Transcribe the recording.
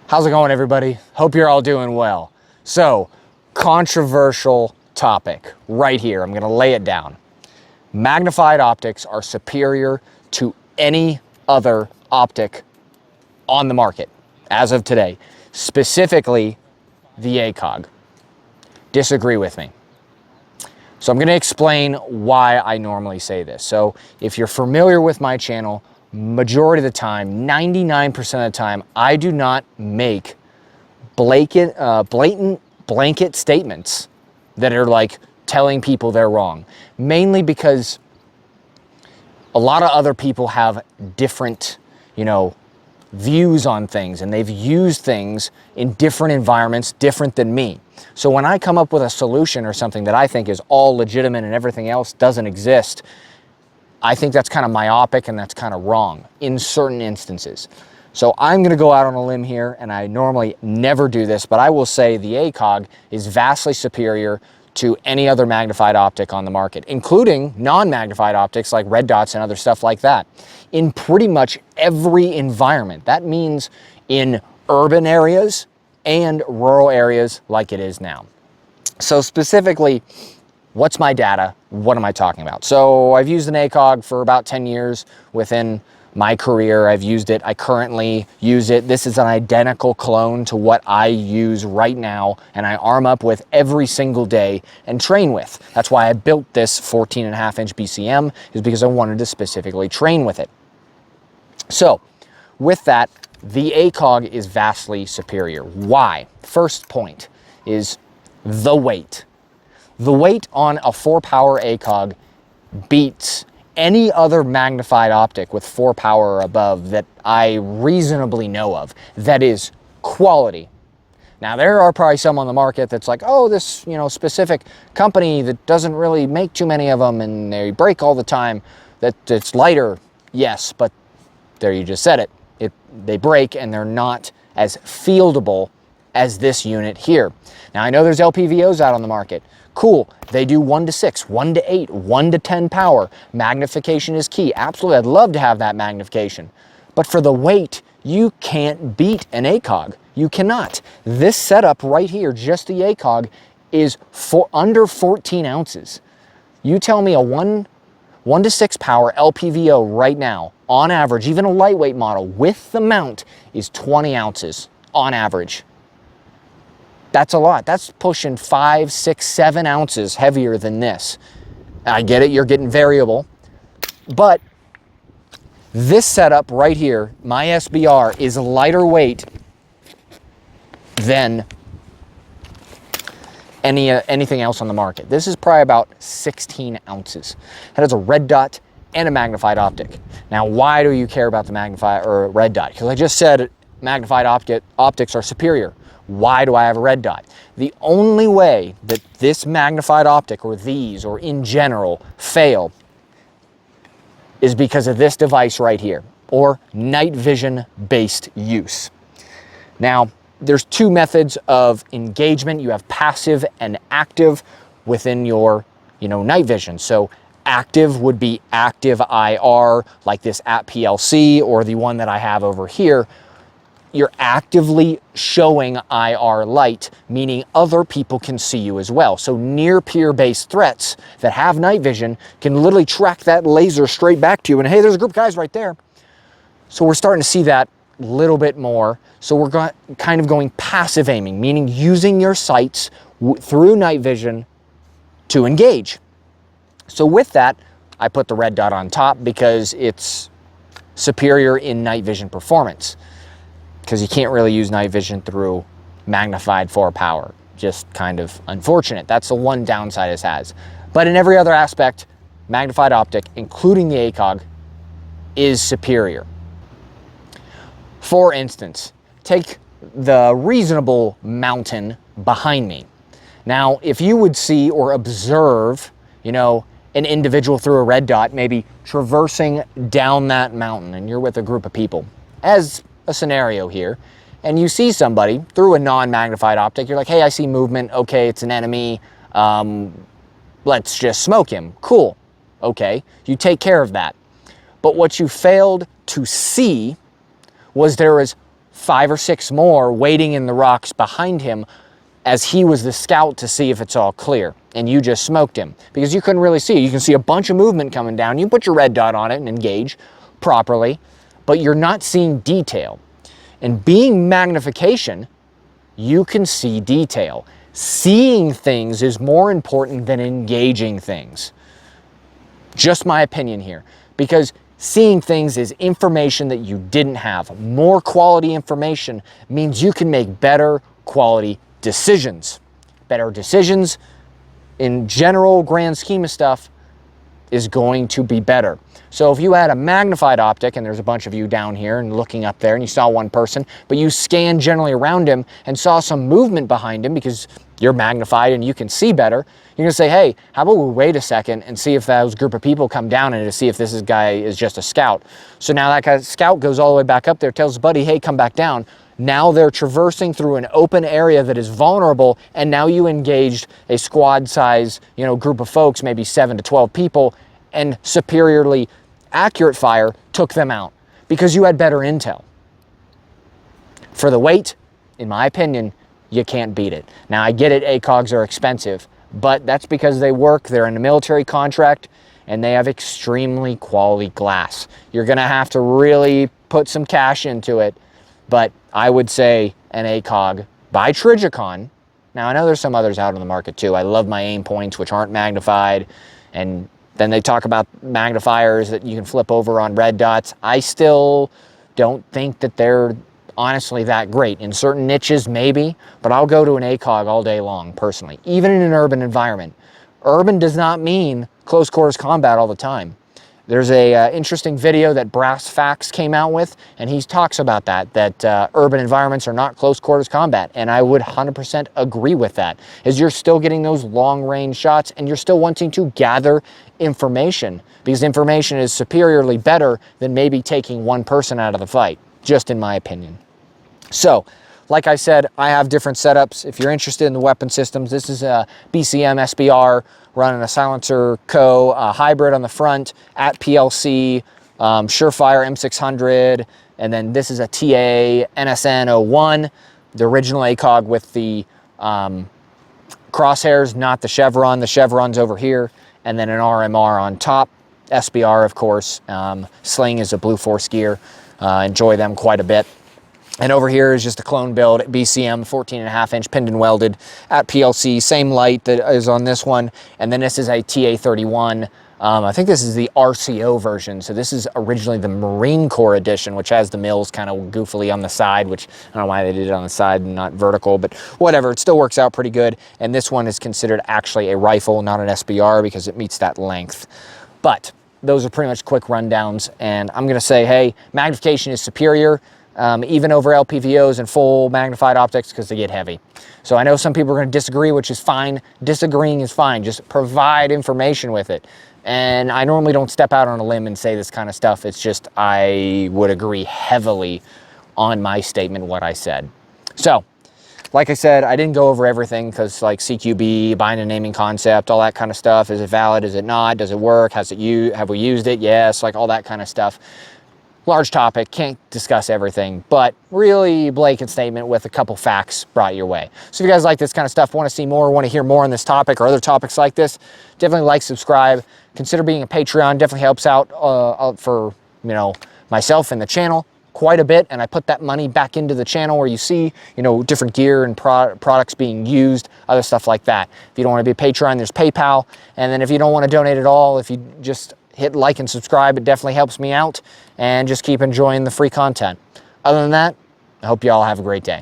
How's it going, everybody? Hope you're all doing well. So, controversial topic right here. I'm gonna lay it down. Magnified optics are superior to any other optic on the market as of today, specifically the ACOG. Disagree with me. So I'm gonna explain why I normally say this. So if you're familiar with my channel, majority of the time, 99% of the time, I do not make blatant blanket statements that are like telling people they're wrong. Mainly because a lot of other people have different, views on things, and they've used things in different environments different than me. So when I come up with a solution or something that I think is all legitimate and everything else doesn't exist, I think that's kind of myopic and that's kind of wrong in certain instances. So I'm going to go out on a limb here, and I normally never do this, but I will say the ACOG is vastly superior to any other magnified optic on the market, including non-magnified optics like red dots and other stuff like that, in pretty much every environment. That means in urban areas and rural areas like it is now. So specifically, what's my data? What am I talking about? So I've used an ACOG for about 10 years within my career. I've used it. I currently use it. This is an identical clone to what I use right now, and I arm up with every single day and train with. That's why I built this 14.5-inch BCM, is because I wanted to specifically train with it. So with that, the ACOG is vastly superior. Why? First point is the weight. The weight on a 4-power ACOG beats any other magnified optic with 4 power or above that I reasonably know of that is quality. Now, there are probably some on the market that's like, oh, this specific company that doesn't really make too many of them and they break all the time, that it's lighter. Yes, but there, you just said it. They break and they're not as fieldable as this unit here. Now, I know there's LPVOs out on the market. Cool, they do 1 to 6, 1 to 8, 1 to 10 power. Magnification is key. Absolutely, I'd love to have that magnification. But for the weight, you can't beat an ACOG. You cannot. This setup right here, just the ACOG, is under 14 ounces. You tell me a 1 to 6 power LPVO right now, on average, even a lightweight model with the mount, is 20 ounces on average. That's a lot. That's pushing 5, 6, 7 ounces heavier than this. I get it, you're getting variable, but this setup right here, my SBR, is lighter weight than anything else on the market. This is probably about 16 ounces. That is a red dot and a magnified optic. Now, why do you care about the magnified or red dot? Because I just said magnified optics are superior. Why do I have a red dot? The only way that this magnified optic, or these, or in general, fail is because of this device right here, or night vision based use. Now, there's 2 methods of engagement. You have passive and active within your, night vision. So active would be active IR, like this at PLC, or the one that I have over here. You're actively showing IR light, meaning other people can see you as well. So near peer based threats that have night vision can literally track that laser straight back to you, and hey, there's a group of guys right there. So we're starting to see that a little bit more. So we're kind of going passive aiming, meaning using your sights through night vision to engage. So with that, I put the red dot on top because it's superior in night vision performance, because you can't really use night vision through magnified 4 power. Just kind of unfortunate. That's the one downside this has. But in every other aspect, magnified optic, including the ACOG, is superior. For instance, take the reasonable mountain behind me. Now, if you would see or observe, an individual through a red dot, maybe traversing down that mountain, and you're with a group of people, as a scenario here, and you see somebody through a non-magnified optic, you're like, hey, I see movement. Okay, it's an enemy. Let's just smoke him. Cool. Okay, you take care of that. But what you failed to see was there is 5 or 6 more waiting in the rocks behind him as he was the scout to see if it's all clear, and you just smoked him because you couldn't really see. You can see a bunch of movement coming down. You put your red dot on it and engage properly, but you're not seeing detail. And being magnification, you can see detail. Seeing things is more important than engaging things. Just my opinion here, because seeing things is information that you didn't have. More quality information means you can make better quality decisions. Better decisions in general grand scheme of stuff is going to be better. So if you had a magnified optic, and there's a bunch of you down here and looking up there and you saw one person, but you scanned generally around him and saw some movement behind him because you're magnified and you can see better, you're gonna say, hey, how about we wait a second and see if those group of people come down and to see if this guy is just a scout. So now that guy, scout goes all the way back up there, tells his buddy, hey, come back down. Now they're traversing through an open area that is vulnerable, and now you engaged a squad size, group of folks, maybe 7 to 12 people, and superiorly accurate fire took them out because you had better intel. For the weight, in my opinion, you can't beat it. Now I get it, ACOGs are expensive, but that's because they work, they're in a military contract, and they have extremely quality glass. You're gonna have to really put some cash into it, but I would say an ACOG by Trigicon. Now I know there's some others out on the market too. I love my aim points, which aren't magnified, and then they talk about magnifiers that you can flip over on red dots. I still don't think that they're honestly that great. In certain niches, maybe, but I'll go to an ACOG all day long, personally, even in an urban environment. Urban does not mean close quarters combat all the time. There's a interesting video that Brass Facts came out with, and he talks about that urban environments are not close quarters combat, and I would 100% agree with that, as you're still getting those long range shots, and you're still wanting to gather information, because information is superiorly better than maybe taking one person out of the fight, just in my opinion. So, like I said, I have different setups. If you're interested in the weapon systems, this is a BCM SBR running a silencer co, hybrid on the front at PLC, Surefire M600, and then this is a TA NSN01, the original ACOG with the crosshairs, not the chevron. The chevron's over here, and then an RMR on top. SBR, of course. Sling is a Blue Force gear. Enjoy them quite a bit. And over here is just a clone build at BCM, 14.5-inch pinned and welded at PLC, same light that is on this one. And then this is a TA31. I think this is the RCO version. So this is originally the Marine Corps edition, which has the mills kind of goofily on the side, which I don't know why they did it on the side and not vertical, but whatever, it still works out pretty good. And this one is considered actually a rifle, not an SBR, because it meets that length. But those are pretty much quick rundowns. And I'm gonna say, hey, magnification is superior. Even over LPVOs and full magnified optics, because they get heavy. So I know some people are going to disagree, which is fine. Disagreeing is fine. Just provide information with it. And I normally don't step out on a limb and say this kind of stuff. It's just I would agree heavily on my statement, what I said. So, like I said, I didn't go over everything because like CQB, bind and naming concept, all that kind of stuff. Is it valid? Is it not? Does it work? Have we used it? Yes, like all that kind of stuff. Large topic, can't discuss everything, but really blanket statement with a couple facts brought your way. So if you guys like this kind of stuff, want to see more, want to hear more on this topic or other topics like this, definitely like, subscribe, consider being a Patreon. Definitely helps out for myself and the channel quite a bit, and I put that money back into the channel where you see different gear and products being used, other stuff like that. If you don't want to be a Patreon, there's PayPal, and then if you don't want to donate at all, if you just hit like and subscribe, it definitely helps me out, and just keep enjoying the free content. Other than that, I hope you all have a great day.